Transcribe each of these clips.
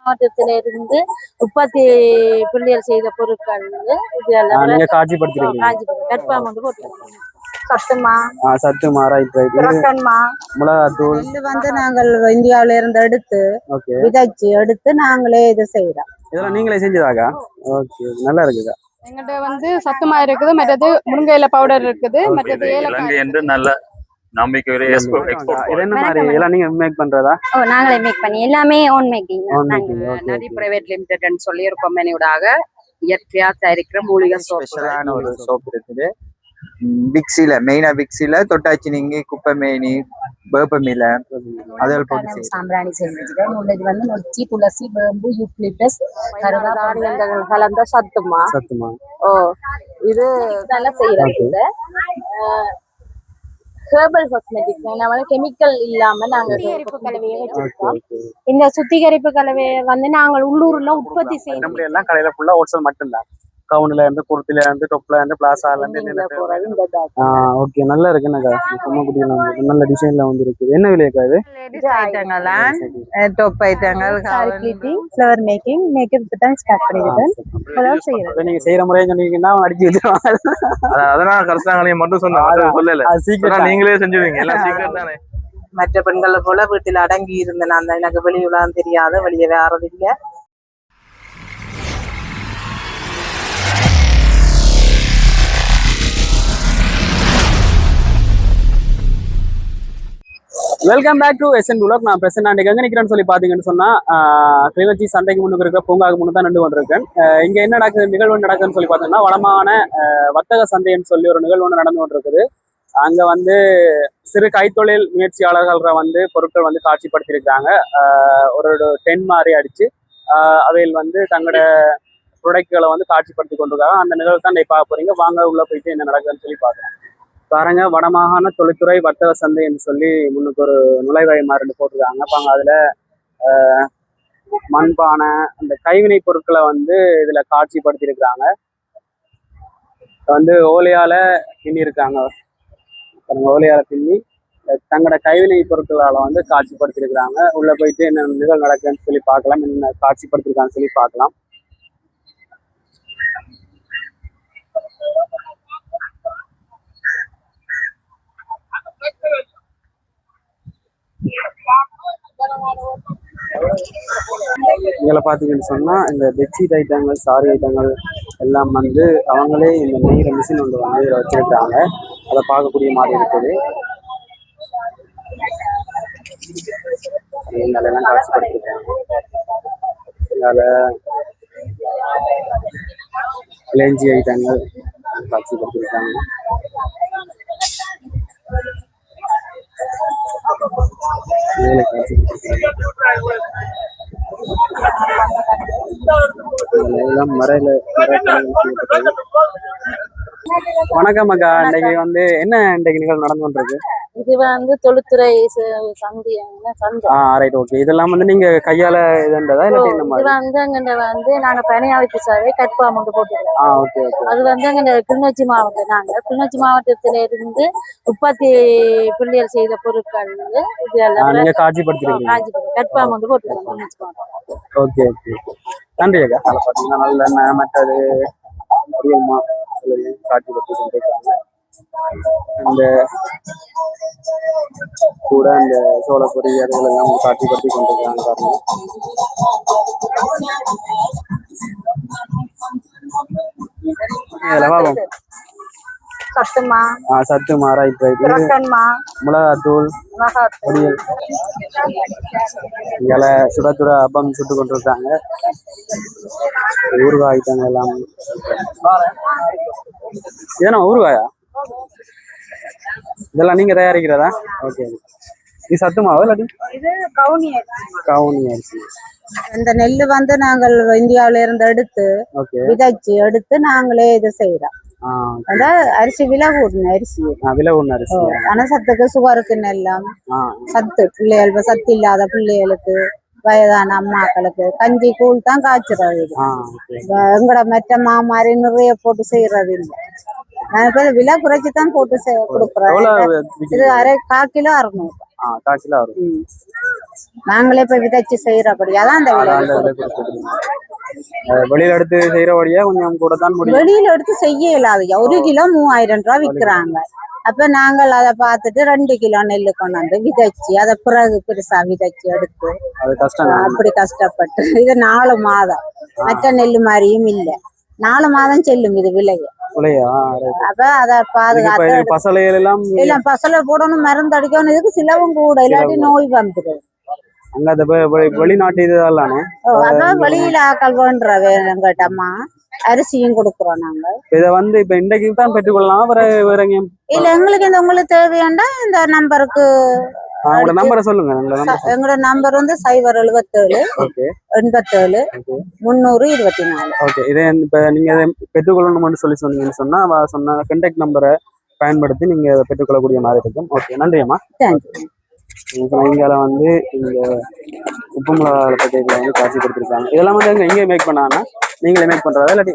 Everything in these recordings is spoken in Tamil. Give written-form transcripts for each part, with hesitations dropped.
மாவட்டத்திலிருந்து உற்பத்தி பிள்ளைகள் செய்த பொருட்கள் நீங்க காட்சிப்படுத்திருக்கீங்க. கற்பாம் வந்து போட்டுருக்கோம். சத்துமா சத்துமா ரைட் ரைட் மிளகாத்தூள் நெல்லு வந்து நாங்கள் இந்தியாவில இருந்து எடுத்து விதைச்சு எடுத்து நாங்களே இது செய்யறோம். இதெல்லாம் நீங்களே செஞ்சதாக்கா? ஓகே, நல்லா இருக்குதா? எங்கிட்ட வந்து சத்துமா இருக்குது, மற்றது முருங்கையில பவுடர் இருக்குது, மற்றது ஏலக்காய் என்று நல்ல நம்பிக்கை. என்ன மாதிரி எல்லாம் நீங்க மேக் பண்றதா? நாங்களே மேக் பண்ணி எல்லாமே ஓன் மேக்கிங். நதி பிரைவேட் லிமிடெட்னு சொல்லி ஒரு கம்பெனியோட இயற்கையா தயாரிக்கிற மூலிகை ஸ்பெஷலான ஒரு சோப் இருக்குது. பிக்ஸில மெயினா பிக்ஸில தொட்டாச்சி நீங்கி குப்பைமேனி வேப்பமில அதில் போட்டு சாம்பிராணி செஞ்சுக்கிறேன். இது வந்து நொச்சி துளசி வேம்பு யூக்லிப்டஸ் கலந்த சத்துமா. இது நல்லா செய்யறது ஹெர்பல் காஸ்மெட்டிக்ஸ். நம்ம கெமிக்கல் இல்லாம நாங்க சுத்திகரிப்பு கலவையை வச்சிருக்கோம். இந்த சுத்திகரிப்பு கலவையை வந்து நாங்கள் உள்ளூர்ல உற்பத்தி செய்யறோம். எல்லாம் கடையில ஃபுல்லா ஹோல்சேல் மட்டும்தான். கவுன்ல இருந்து குர்த்தில இருந்து டொப்ல இருந்து பிளாசால இருந்து ஓகே, நல்லா இருக்கு. நல்ல டிசைன்ல வந்து இருக்குது. என்ன விலைக்கா இது? டாப் ஐட்டங்கள் ஃப்ளவர் மேக்கிங் மேக்கப் தான் ஸ்டார்ட் பண்ணிருக்கேன். அதான் செய்யறேன். நீங்க செய்யற முறையை சொன்னீங்கன்னா அடிச்சு வச்சிருவாங்க. அதனால கரெக்டாங்களையும் மட்டும் சொல்லல, நீங்களே செஞ்சுவீங்க. எல்லாம் சீக்கிரம் தானே. மற்ற பெண்களை போல வீட்டில் அடங்கி இருந்த நான் எனக்கு வெளியுலாம் தெரியாத வெளியே வேறதில்லை. Welcome back to SN Vlog. நான் பிரசன்ட் அன்றைக்கு எங்கே நிற்கிறேன்னு சொல்லி பார்த்தீங்கன்னு சொன்னா கிளிநொச்சி சந்தைக்கு முன்னுக்கு இருக்கிற பூங்காவுக்கு முன்னு தான் நின்று கொண்டிருக்கேன். இங்கே என்ன நடக்குது, நிகழ்வு நடக்குதுன்னு சொல்லி பார்த்தீங்கன்னா வளமான வர்த்தக சந்தைன்னு சொல்லி ஒரு நிகழ்வு ஒன்று நடந்து கொண்டிருக்குது. அங்கே வந்து சிறு கைத்தொழில் முயற்சியாளர்கள வந்து பொருட்கள் வந்து காட்சிப்படுத்தியிருக்காங்க. ஒரு டென் மாதிரி அடிச்சு அவையில் வந்து தங்களோட ப்ரொடக்ட்களை வந்து காட்சிப்படுத்தி கொண்டிருக்காங்க. அந்த நிகழ்வு தான் நீங்கள் பார்க்க போறீங்க. வாங்க உள்ள போயிட்டு என்ன நடக்குதுன்னு சொல்லி பார்க்கலாம். பாருங்க, வடமாகாண தொழில்துறை வர்த்தக சந்தைன்னு சொல்லி முன்னுக்கு ஒரு நுழைவாய் மாதிரி போட்டிருக்காங்க. பாங்க அதுல மண்பானை அந்த கைவினை பொருட்களை வந்து இதுல காட்சிப்படுத்தி இருக்கிறாங்க. வந்து ஓலையால பின்னி இருக்காங்க. ஓலையால பின்னி தங்களோட கைவினை பொருட்களால வந்து காட்சிப்படுத்தி இருக்கிறாங்க. உள்ள போயிட்டு என்ன நிகழ்வு நடக்குதுன்னு சொல்லி பார்க்கலாம், என்ன காட்சிப்படுத்திருக்காங்கன்னு சொல்லி பார்க்கலாம். இதில் பார்த்தீங்கன்னு சொன்னா இந்த பெட்ஷீட் ஐட்டங்கள், சாரி ஐட்டங்கள் எல்லாம் வந்து அவங்களே இந்த நெய்கிற மிஷின் ஒன்று வந்து இதில் வச்சிருக்காங்க. அதை பார்க்கக்கூடிய மாதிரி இருக்குது. இதெல்லாம் காட்சிப்படுத்திருக்காங்க. இதில் லேஞ்சி ஐட்டங்கள் காட்சிப்படுத்திருக்காங்க. வணக்கம் அக்கா, இன்னைக்கு வந்து என்ன இன்றைக்கு நிகழ்வு நடந்து கொண்டிருக்கு? இது வந்து தொழில்துறை சந்தை. Right, okay. இதெல்லாம் வந்து நீங்க கையால இதுன்றதா இல்ல இது வந்து அங்க வந்து நாங்க பனியா வச்சு சாவே கட்பா மட்டும் போட்டுக்கிறோம். Okay okay. அது வந்து அங்க கிளிநொச்சி மாவட்டம். நாங்க கிளிநொச்சி மாவட்டத்தில இருந்து உற்பத்தி பிள்ளைகள் செய்த பொருட்கள் வந்து நீங்க காட்சிப்படுத்திருக்கீங்க. கட்பா மட்டும் போட்டுக்கிறோம் கிளிநொச்சி மாவட்டம். ஓகே ஓகே, நன்றி அக்கா. அதை பார்த்தீங்கன்னா நல்ல மற்றது காட்சிப்படுத்தி கொண்டிருக்காங்க. இந்த கூட இந்த சோள பொரி அதுகள் எல்லாம் காட்சிப்படுத்தி கொண்டிருக்காங்க. பாருங்க, சத்துமா ரைட் ரைட் மிளகாத்தூள் பொரியல் இங்கே சுட சுட அப்பம் சுட்டு கொண்டிருக்காங்க. ஊறுகாய் ஆயிட்டாங்க எல்லாம். இதென்ன ஊறுகாயா? இதெல்லாம் நீங்க தயாரிக்கிறதா? ஓகே. இது சத்துமாவா இல்லாட்டி கவுனி அரிசி? இந்த நெல்லு வந்து நாங்கள் இந்தியாவில இருந்து எடுத்து விதைச்சு எடுத்து நாங்களே இது செய்யறோம். அதான் அரிசி விலை கூடின அரிசி. விலை கூடின அரிசி. ஆனா சத்துக்கு சுகருக்குன்னு எல்லாம் சத்து. பிள்ளைகள் சத்து இல்லாத பிள்ளைகளுக்கு, வயதான அம்மாக்களுக்கு கஞ்சி கூழ் தான் காய்ச்சுறது. எங்கட மெட்ட மாமாரி நிறைய போட்டு செய்யறது இல்லை. நான் இப்ப விலை குறைச்சிதான் போட்டு கொடுக்குறேன். இது 1/4 கிலோ 600. நாங்களே இப்ப விதைச்சு செய்யறபடியா தான் அந்த விலை வெளியில எடுத்து செய்யறபடியா கொஞ்சம் கூட தான் முடியும். வெளியில எடுத்து செய்ய இயலாது. 1 கிலோ 3000 ரூபாய் விற்கிறாங்க. அப்ப நாங்கள் அதை பார்த்துட்டு 2 கிலோ நெல்லு கொண்டு வந்து விதைச்சு அதை பிறகு பெருசா விதைச்சு எடுத்து அது கஷ்டம். அப்படி கஷ்டப்பட்டு இது 4 மாதம். மற்ற நெல்லு மாதிரியும் இல்ல, 4 மாதம் செல்லும் இது விலைய. அப்ப அதை பாதுகாத்து பசலைகள் எல்லாம் இல்ல பசலை போடணும், மருந்து அடிக்கணும், இதுக்கு சிலவும் கூட, இல்லாட்டி நோய் வந்துடும். அங்க வெளிநாட்டு இதுதானே. அதான் வெளியில ஆக்கள் வேண்ட வேணுங்கட்டம்மா அரிசியும் கொடுக்குறோம் நாங்க. இதை வந்து இப்ப இன்றைக்கு தான் பெற்றுக்கொள்ளலாம். வேற இல்ல எங்களுக்கு இந்த உங்களுக்கு தேவையாண்டா இந்த நம்பருக்கு உங்களோட நம்பரை சொல்லுங்க. எங்களோட நம்பர் வந்து 077 87 300 24. ஓகே. இதை இப்ப நீங்க பெற்றுக்கொள்ளணும்னு சொன்னீங்கன்னு சொன்னா சொன்ன கான்டாக்ட் நம்பரை பயன்படுத்தி நீங்க பெற்றுக்கொள்ளக்கூடிய மாதிரி இருக்கும். ஓகே, நன்றி அம்மா. தேங்க்யூ. இங்கால வந்து இங்க உப்பு மிளகாய் பட்டியல வந்து காட்சி கொடுத்துருக்காங்க. இதெல்லாம் வந்து எங்க மேக் பண்ணாங்கன்னா நீங்களே மேக் பண்றதா இல்லாட்டி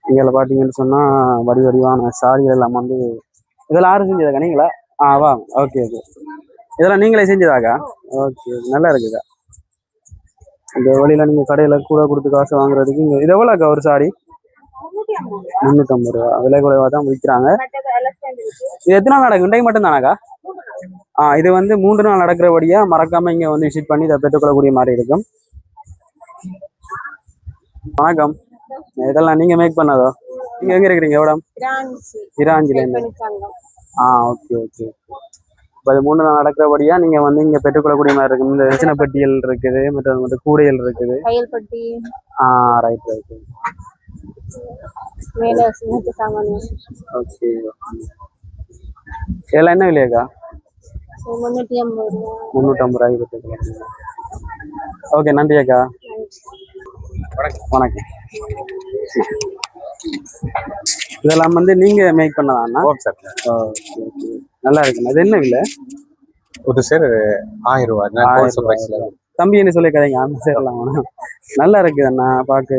இங்கால பாத்தீங்கன்னு சொன்னா வடிவான சாரிகள் எல்லாம் வந்து இதெல்லாம் யாரும் செஞ்சதாக்கா? நீங்களா? வா. Okay okay. இதெல்லாம் நீங்களே செஞ்சதாக்கா? ஓகே, நல்லா இருக்குதா? இந்த வழியில நீங்க கடையில கூட கொடுத்து காசு வாங்குறதுக்கு இங்க இது எவ்வளோக்கா ஒரு சாரி? 350 ரூபா. விலை குறைவா தான் விற்கிறாங்க. இது எத்தனை நாள் நடக்கும்? இன்றைக்கு மட்டும் தானாக்கா? இது வந்து 3 நாள் நடக்கிறபடியா மறக்காம இங்க வந்து விசிட் பண்ணி இதை பெற்றுக்கொள்ளக்கூடிய மாதிரி இருக்கும். வணக்கம். இதெல்லாம் நீங்க மேக் பண்ணதோ? நீங்க எங்க இருக்கிறீங்க? எவ்வளோ? இராஞ்சில. Okay okay. இப்போ அது 3 நாள் நடக்கிறபடியா நீங்க வந்து இங்க பெற்றுக்கொள்ளக்கூடிய மாதிரி இருக்கும். இந்த சின்ன பட்டியல் இருக்குது, மற்ற கூடைகள் இருக்குது. Right right. ஓகே. இதெல்லாம் என்ன விலையாக்கா? 350 ரூபாய்க்கு. ஓகே, நன்றி அக்கா. வணக்கம். இதெல்லாம் வந்து நீங்க மேக் பண்ணதாண்ணா? நல்லா இருக்கு. அது என்ன விலை? ஒரு சேர் 1000 ரூபாய். தம்பி என்ன சொல்லி கதைங்க அந்த சேரலாம் நல்லா இருக்குது அண்ணா. பார்க்க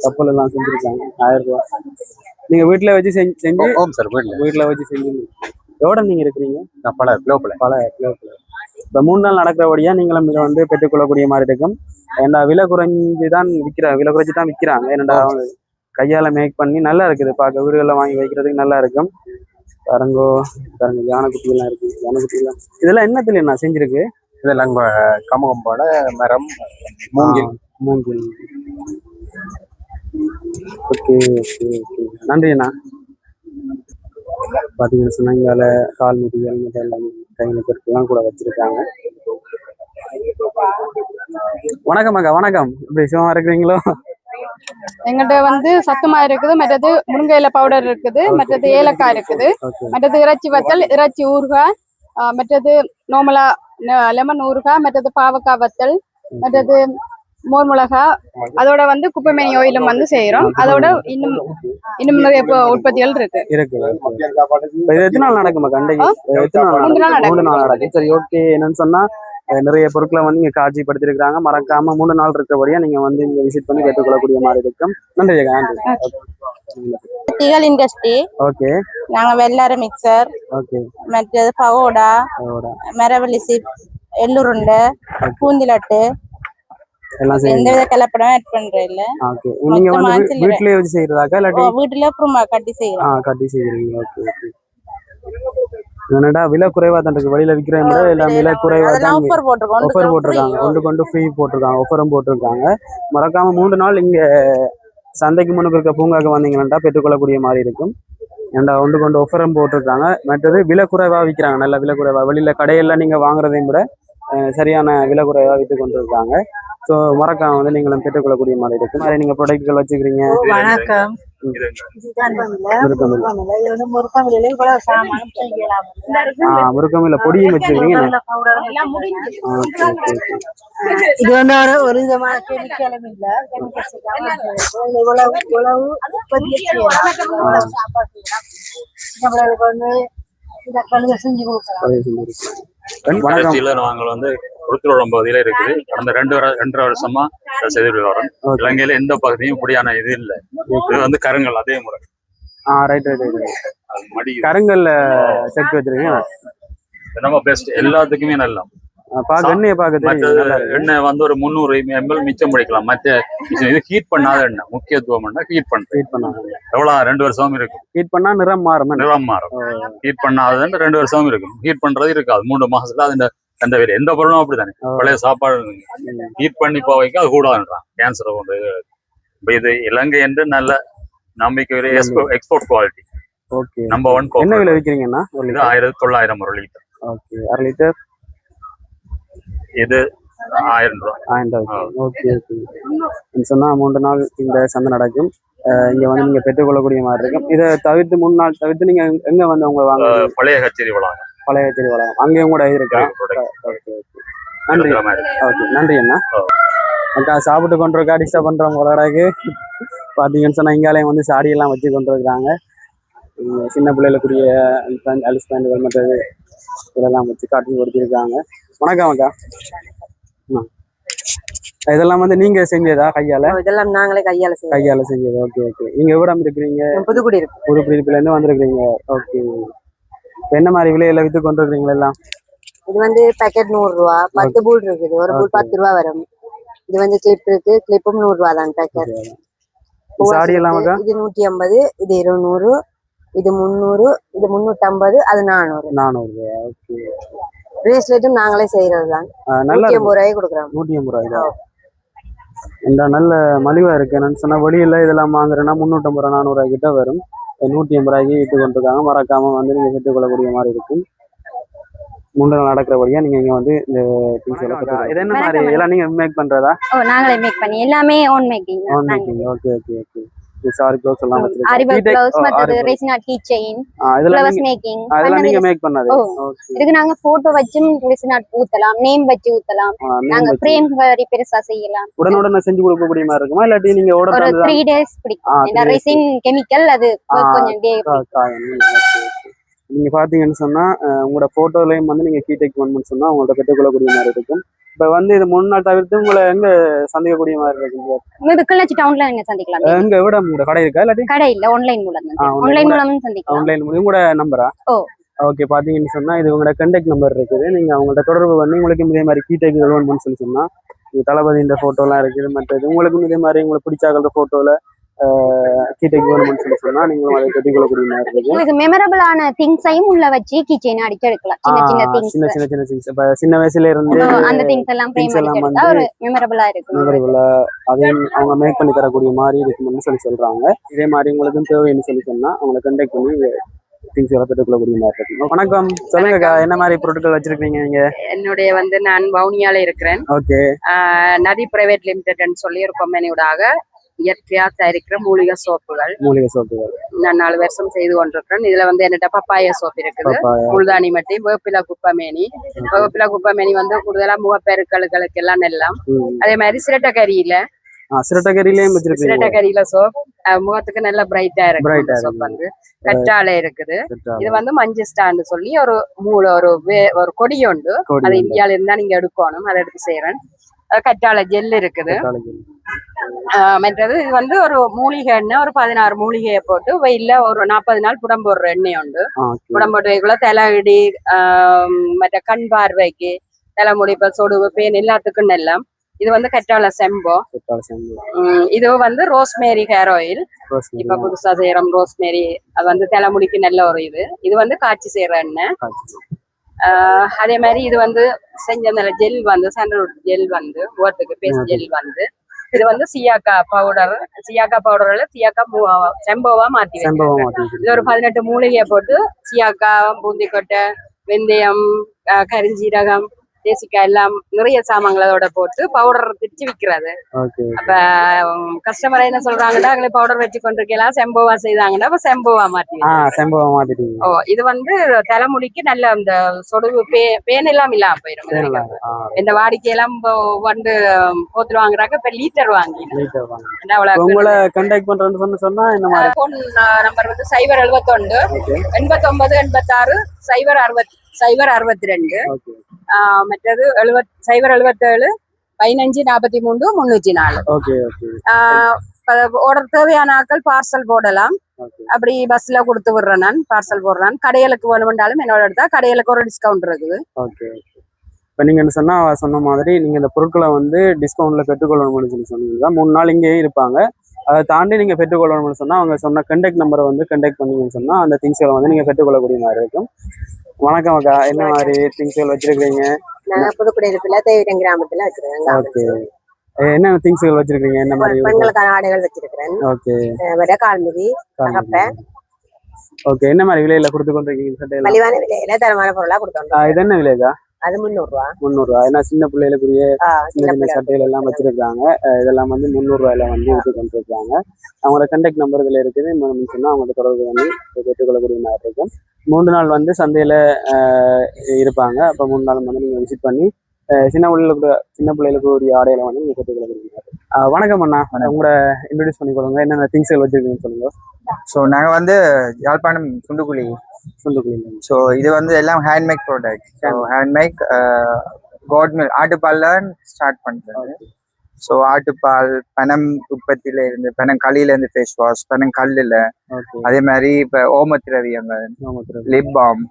கப்பல் எல்லாம் செஞ்சிருக்காங்க. 1000 ரூபாய். நீங்க வீட்டுல வச்சு செஞ்சு வீட்டுல வச்சு செஞ்சு எவ்வளோ நீங்க இருக்கிறீங்க? நான் பல கிலோ இப்போ 3 நாள் நடக்கிறபடியா நீங்களும் இதை வந்து பெற்றுக்கொள்ளக்கூடிய மாதிரி இருக்கும். ஏன்னா விலை குறைஞ்சி தான் விற்கிறாங்க. ஏன்னா கையால மேக் பண்ணி நல்லா இருக்குது. பார்க்க வீடுகளில் வாங்கி வைக்கிறதுக்கு நல்லா இருக்கும். பாருங்க யானைக்குட்டிலாம் இருக்கு. யானைக்குட்டிலாம் இதெல்லாம் என்னத்துல என்ன செஞ்சிருக்கு? இதெல்லாம் கமகம்பாட மரம் மூங்கில். Okay okay okay. நன்றி அண்ணா. பார்த்தீங்கன்னு சொன்னா இங்கால கால் மிதிகள் மற்ற எல்லாமே கையில் பொருட்கள்லாம் கூட வச்சிருக்காங்க. வணக்கம் அக்கா. வணக்கம். இப்படி சும்மா இருக்கிறீங்களோ? எங்கிட்ட வந்து சத்துமா இருக்குது, மற்றது முருங்கையில பவுடர் இருக்குது, மற்றது ஏலக்காய் இருக்குது, மற்றது இறைச்சி வத்தல், இறைச்சி ஊறுகாய், மற்றது நோமலா லெமன் ஊறுகாய், மற்றது பாவக்காய் வத்தல், மற்றது மோர் மிளகா, அதோட வந்து குப்பைமேனி ஆயிலும் வந்து செய்யறோம். அதோட இன்னும் நிறைய உற்பத்திகள் இருக்கு. எத்தனை நாள் நடக்குமா கண்டைக்கு? 3 நாள் நடக்கும். சரி, ஓகே. என்னன்னு சொன்னா நிறைய பொருட்களை வந்து இங்க காட்சிப்படுத்திருக்காங்க. மறக்காம 3 நாள் இருக்கிறபடியா நீங்க வந்து இங்க விசிட் பண்ணி பெற்றுக்கொள்ளக்கூடிய மாதிரி இருக்கும். நன்றி. இண்டஸ்ட்ரி. ஓகே. நாங்க வெள்ளார மிக்சர், ஓகே, மற்றது பவோடா, மரவள்ளி சிப், எள்ளுருண்டை, பூந்திலட்டு எல்லாம் எந்த வித கலப்படம் ஆட் பண்றேன் இல்ல. ஓகே. நீங்க வந்து வீட்லயே வச்சு செய்யறதாக்கா இல்லாட்டி? வீட்டுல அப்புறம் கட்டி செய்யறோம். கட்டி செய்யறீங்க. Okay okay. என்னடா விலை குறைவா தான் இருக்கு. வெளியில விற்கிறேன் எல்லாம் விலை குறைவா தான். ஆஃபர் போட்டிருக்காங்க. ஒன்று ஃப்ரீ போட்டிருக்காங்க. ஆஃபரும் போட்டிருக்காங்க. மறக்காம 3 நாள் இங்க சந்தைக்கு முன்னுக்கு இருக்க பூங்காக்கு வந்தீங்கன்னா பெற்றுக்கொள்ளக்கூடிய மாதிரி இருக்கும். ஏன்டா ஒன்று ஆஃபரும் போட்டிருக்காங்க. மற்றது விலை குறைவா விற்கிறாங்க. நல்ல விலை குறைவா. வெளியில கடையெல்லாம் நீங்க வாங்குறதையும் விட சரியான விலை குறைவா விற்று கொண்டு இருக்காங்க. ஸோ மறக்காம வந்து நீங்களும் பெற்றுக்கொள்ளக்கூடிய மாதிரி இருக்கும். நிறைய நீங்க ப்ராடக்ட்கள் வச்சுக்கிறீங்க. வணக்கம். முருக்கமில்ல பொடியும் வச்சிருக்கீங்க. இது வந்து ஒரு விதமான கெமிக்கலும் இல்ல. நம்மளுக்கு வந்து இத கழுத செஞ்சு கொடுக்கலாம். நாங்கள் வந்து உளுத்தூர் பகுதியில இருக்குது. கடந்த 2 வருஷமா செய்து வரோம். இலங்கையில எந்த பகுதியும் இப்படியான இது இல்லை. இது வந்து கருங்கல் அதே முறை. Right right right. கருங்கல்ல செட் வச்சிருக்கீங்க. நம்ம பெஸ்ட் எல்லாத்துக்குமே நல்லா. எண்ணெயை பார்க்க மற்றது எண்ணெய் வந்து ஒரு 300 ml மிச்சம் பிடிக்கலாம். மற்ற இது ஹீட் பண்ணாத எண்ணெய் முக்கியத்துவம் ஹீட் பண்ணாத எவ்வளவு 2 வருஷமும் இருக்கும். ஹீட் பண்ணா நிறம் மாறும். ஹீட் பண்ணாத 2 வருஷமும் இருக்கும். ஹீட் பண்றது இருக்காது 3 மாசத்துல. அது அந்த வேறு எந்த பொருளும் அப்படித்தானே. பழைய சாப்பாடு ஹீட் பண்ணி போவைக்கு அது கூடாதுன்றான் கேன்சர் கொண்டு. இப்ப இது இலங்கை என்று நல்ல நம்பிக்கை எக்ஸ்போர்ட் குவாலிட்டி. ஓகே. நம்பர் 1. என்ன விலை விற்கிறீங்கன்னா? 1900 ஒரு லிட்டர். ஓகே. 1/2 லிட்டர் இது 1000 ரூபாய். 1000. Okay okay. சொன்னா 3 நாள் இந்த சந்தை நடக்கும். இங்க வந்து நீங்க பெற்றுக்கொள்ளக்கூடிய மாதிரி இருக்கும். இதை தவிர்த்து 3 நாள் தவிர்த்து நீங்க எங்க வந்து உங்க வாங்க? பழைய கச்சேரி வளாகம். பழைய கச்சேரி வளாகம் அங்கேயும் கூட இருக்கா? நன்றி. ஓகே நன்றி அண்ணா. அக்கா சாப்பிட்டு கொண்டிருக்கா, டிஸ்டர்ப் பண்றவங்க உலகக்கு பாத்தீங்கன்னு சொன்னா இங்காலையும் வந்து சாடி எல்லாம் வச்சு கொண்டு இருக்காங்க. சின்ன பிள்ளைகளுக்குரிய அலிஸ்பேண்டுகள் மற்றது இதெல்லாம் வச்சு காட்டி கொடுத்துருக்காங்க. வணக்கம் அக்கா. இதெல்லாம் வந்து நீங்க செஞ்சதா கையால? இதெல்லாம் நாங்களே கையால செஞ்சது. Okay okay. நீங்க எவ்வளோ இருக்கிறீங்க? புதுக்குடியிருப்புல இருந்து வந்திருக்கீங்க. ஓகே. என்ன மாதிரி விலையில வித்து கொண்டு இருக்கிறீங்களா எல்லாம்? இது வந்து பேக்கெட் 100 ரூபா. 10 பூல் இருக்குது. ஒரு பூல் 10 ரூபா வரும். இது வந்து கிளிப் இருக்கு. கிளிப்பும் 100 ரூபா தான் பேக்கெட். சாடி எல்லாம் இது 150, இது 200, இது 300, இது 350, அது 400. ஓகே. பிரேஸ்லெட்டும் நாங்களே செய்யறதுதான். 180 ரூபாய் கொடுக்குறோம். 180 ரூபாய். இந்த நல்ல மலிவா இருக்கு. என்னன்னு சொன்னா வெளியில இதெல்லாம் வாங்குறேன்னா 350 ரூபா 400 ரூபாய் கிட்ட வரும். 180 ரூபாய்க்கு விட்டு கொண்டிருக்காங்க. மறக்காம வந்து நீங்க விட்டுக் கொள்ளக்கூடிய மாதிரி இருக்கும். 3 நாள் நடக்கிறபடியா நீங்க இங்க வந்து இந்த திங்ஸ் எல்லாம் இது என்ன மாதிரி எல்லாம் நீங்க மேக் பண்றதா? நாங்களே மேக் பண்ணி எல்லாமே own making. Okay okay okay. Sorry close எல்லாம் வச்சிருக்கீங்க. ஆரி வர்க் க்ளோஸ் மற்றது ரெசினா கீ செயின் ஃப்ளவர்ஸ் மேக்கிங் அதெல்லாம் நீங்க மேக் பண்ணது. ஓகே. இதுக்கு நாங்க போட்டோ வச்சு ரெசினா ஊத்தலாம், நேம் வச்சு ஊத்தலாம். நாங்க ஃப்ரேம் வரி பெருசா செய்யலாம். உடனே செஞ்சு கொடுக்கக்கூடிய மாதிரி இருக்குமா இல்லாட்டி நீங்க ஆர்டர் ஒரு 3 டேஸ் பிடிக்கும். இந்த ரெசின் கெமிக்கல் அது கொஞ்சம் டே. நீங்க பாத்தீங்கன்னு சொன்னா உங்களோட போட்டோலயும் வந்து நீங்க கீ டெக் பண்ணணும்னு சொன்னா உங்களோட பெற்றுக்கொள்ளக்கூடிய மாதிரி இருக்கும். இப்ப வந்து இது 3 நாள் தவிர்த்து உங்களை எங்க சந்திக்கக்கூடிய மாதிரி இருக்கு? இது கிளர்ச்சி டவுன்ல நீங்க சந்திக்கலாம். எங்க விட உங்க கடை இருக்கா இல்லாட்டி? கடை இல்ல, ஆன்லைன் மூலம் தான். ஆன்லைன் மூலம் சந்திக்கலாம். ஆன்லைன் மூலம். உங்களோட நம்பரா? ஓகே. பாத்தீங்கன்னு சொன்னா இது உங்களோட கான்டாக்ட் நம்பர் இருக்குது. நீங்க அவங்கள்ட்ட தொடர்பு பண்ணி உங்களுக்கு இதே மாதிரி கீ டெக் வேணும்னு சொல்லி சொன்னா தளபதி இந்த போட்டோ எல்லாம் இருக்குது. மற்றது உங்களுக்கும் இதே மாதிரி உங்களுக்கு பிடிச்சாத போட்டோல கீட்டெக் வேணும்னு சொல்லி சொன்னா நீங்களும் அதை கட்டிக்கொள்ளக்கூடிய மாதிரி இருக்கும். இதுக்கு மெமரபிளான திங்ஸையும் உள்ள வச்சு கீ செயின் அடிச்சு எடுக்கலாம். சின்ன சின்ன திங்ஸ், சின்ன திங்ஸ். இப்ப சின்ன வயசுல இருந்து அந்த திங்ஸ் எல்லாம் ஃப்ரேம் அடிச்சு எடுத்தா ஒரு மெமரபிளா இருக்கும். மெமரபிளா அதையும் அவங்க மேக் பண்ணி தரக்கூடிய மாதிரி இருக்கும்னு சொல்லி சொல்றாங்க. இதே மாதிரி உங்களுக்கும் தேவைன்னு சொல்லி சொன்னா அவங்களை கண்டெக்ட் பண்ணி திங்ஸ் எல்லாம் பெற்றுக்கொள்ளக்கூடிய மாதிரி இருக்கும். வணக்கம். சொல்லுங்கக்கா, என்ன மாதிரி பொருட்கள் வச்சிருக்கீங்க நீங்க? என்னுடைய வந்து நான் வவுனியால இருக்கிறேன். ஓகே. நதி பிரைவேட் லிமிடெட்னு சொல்லி ஒரு கம்பெனியோடாக இயற்கையா தயாரிக்கிற மூலிகை சோப்புகள் நான் 4 வருஷம் செய்து கொண்டிருக்கிறேன். இதுல வந்து என்னட்ட பப்பாயா சோப்பு இருக்குது, முள்தானி மட்டி, வேப்பிலா குப்பமேனி. வேப்பிலா குப்பமேனி வந்து கூடுதலா முகப்பெருக்களுக்கு எல்லாம் நெல்லாம். அதே மாதிரி சிரட்டக்கரியில சோப் முகத்துக்கு நல்ல பிரைட்டா இருக்கு. சோப் வந்து கற்றாழை இருக்குது. இது வந்து மஞ்சள் ஸ்டாண்ட் சொல்லி ஒரு கொடி உண்டு. அது இந்தியால இருந்தா நீங்க எடுக்கணும். அதை எடுத்து செய்யறேன். கற்றாழை ஜெல் இருக்குது. மற்றது இது வந்து ஒரு மூலிகை எண்ணெய், ஒரு 16 மூலிகையை போட்டு வெயில்ல ஒரு 40 நாள் புடம் போடுற எண்ணெய் உண்டு. புடம் போட்டு தலையிடி மற்ற கண் பார்வைக்கு, தலைமுடி, சொடுவு, பேன் எல்லாத்துக்கும் எல்லாம். இது வந்து கற்றாழை செம்போ. இது வந்து ரோஸ்மேரி ஹேர் ஆயில். இப்ப புதுசா செய்யறோம் ரோஸ்மேரி. அது வந்து தலைமுடிக்கு நல்ல ஒரு இது வந்து காய்ச்சி செய்யற எண்ணெய். அதே மாதிரி இது வந்து செஞ்ச ஜெல் வந்து சாண்டல்வுட் ஜெல் வந்து ஓட்டுக்கு பேஸ்ட் ஜெல் வந்து. இது வந்து சியாக்கா பவுடர்ல சியாக்கா செம்போவா மாத்தி இது ஒரு 18 மூலிகையை போட்டு சியாக்கா, பூந்திக்கொட்டை, வெந்தயம், கரிஞ்சீரகம், தேசிக்காய் எல்லாம் நிறைய சாமான்களோட போட்டு பவுடர் பிரிச்சு விற்கிறது. அப்ப கஸ்டமர் என்ன சொல்றாங்கன்னா பவுடர் வச்சு கொண்டிருக்கலாம், செம்போவா செய்தாங்கன்னா அப்ப செம்போவா மாத்தி. இது வந்து தலைமுடிக்கு நல்ல இந்த சொடுவு பேன் எல்லாம் இல்லாம போயிடும். இந்த வாடிக்கையெல்லாம் வந்து போத்துல வாங்குறாங்க. இப்ப லிட்டர் வாங்கி உங்களை கான்டாக்ட் பண்றேன்னு சொன்னா போன் நம்பர் வந்து 071 89 86 062. மற்றது 077 15 43 304. ஆர்டர் தேவையான ஆட்கள் பார்சல் போடலாம். அப்படி பஸ்ல கொடுத்து விடுறேன், நான் பார்சல் போடுறேன். கடைகளுக்கு வேணுமென்றாலும் என்னோட எடுத்தா கடைகளுக்கு ஒரு டிஸ்கவுண்ட் இருக்குது. ஓகே. இப்போ நீங்க என்ன சொன்ன மாதிரி நீங்க இந்த பொருட்களை வந்து டிஸ்கவுண்ட்ல பெற்றுக்கொள்ளணும்னு சொன்னீங்க. 3 நாள் இங்கேயே இருப்பாங்க. அதை தாண்டி நீங்க பெற்றுக்கொள்ளணும்னு சொன்னா அவங்க சொன்ன கண்டெக்ட் நம்பரை வந்து கண்டெக்ட் பண்ணீங்கன்னு சொன்னா அந்த திங்ஸ்களை வந்து நீங்க பெற்றுக்கொள்ளக்கூடிய மாதிரி இருக்கும். வணக்கம் அக்கா, என்ன மாதிரி திங்ஸ்கள் வச்சிருக்கீங்க? நாங்க புதுக்குடியிருப்புல தேவிடம் கிராமத்துல வச்சிருக்கோம். ஓகே. என்ன திங்ஸ்கள் வச்சிருக்கீங்க? என்ன மாதிரி? பெண்களுக்கான ஆடைகள் வச்சிருக்கிறேன். ஓகே. விட கால்மிதி, தகப்ப. ஓகே. என்ன மாதிரி விலையில கொடுத்து கொண்டிருக்கீங்க? மலிவான விலையில தரமான பொருளா கொடுத்தோம். இது என்ன விலைக்கா? அது 300 ரூபா. 300 ரூபா. ஏன்னா சின்ன பிள்ளைகளுக்குரிய சின்ன சட்டைகள் எல்லாம் வச்சிருக்காங்க. இதெல்லாம் வந்து 300 ரூபாயில வந்து எடுத்து கொண்டு இருக்காங்க. அவங்களோட கண்டெக்ட் நம்பர் இதுல இருக்குது. சொன்னா அவங்க தொடர்பு பண்ணி பெற்றுக்கொள்ளக்கூடிய மாதிரி இருக்கும். 3 நாள் வந்து சந்தையில இருப்பாங்க. அப்ப 3 நாள் வந்து நீங்க விசிட் பண்ணி சின்ன பிள்ளைகளுக்கு ஒரு ஆடையில வந்து நீங்க பெற்றுக்கொள்ளக்கூடிய மாதிரி. வணக்கம் அண்ணா, உங்களோட இன்ட்ரோடியூஸ் பண்ணிக்கொள்ளுங்க. என்னென்ன திங்ஸ்கள் வச்சிருக்கீங்கன்னு சொல்லுங்க. ஸோ நாங்கள் வந்து யாழ்ப்பாணம் சுண்டுக்குழி. ஸோ இது வந்து எல்லாம் handmade product. So handmade goat milk ஆட்டுப்பால் ஸ்டார்ட் பண்ணுறது. ஸோ ஆட்டுப்பால், பனம் உற்பத்தியில இருந்து, பனங்களில இருந்து ஃபேஸ் வாஷ், பனங்கல்லில், அதே மாதிரி இப்போ ஓமத்திரவியங்கள், லிப் பாம்,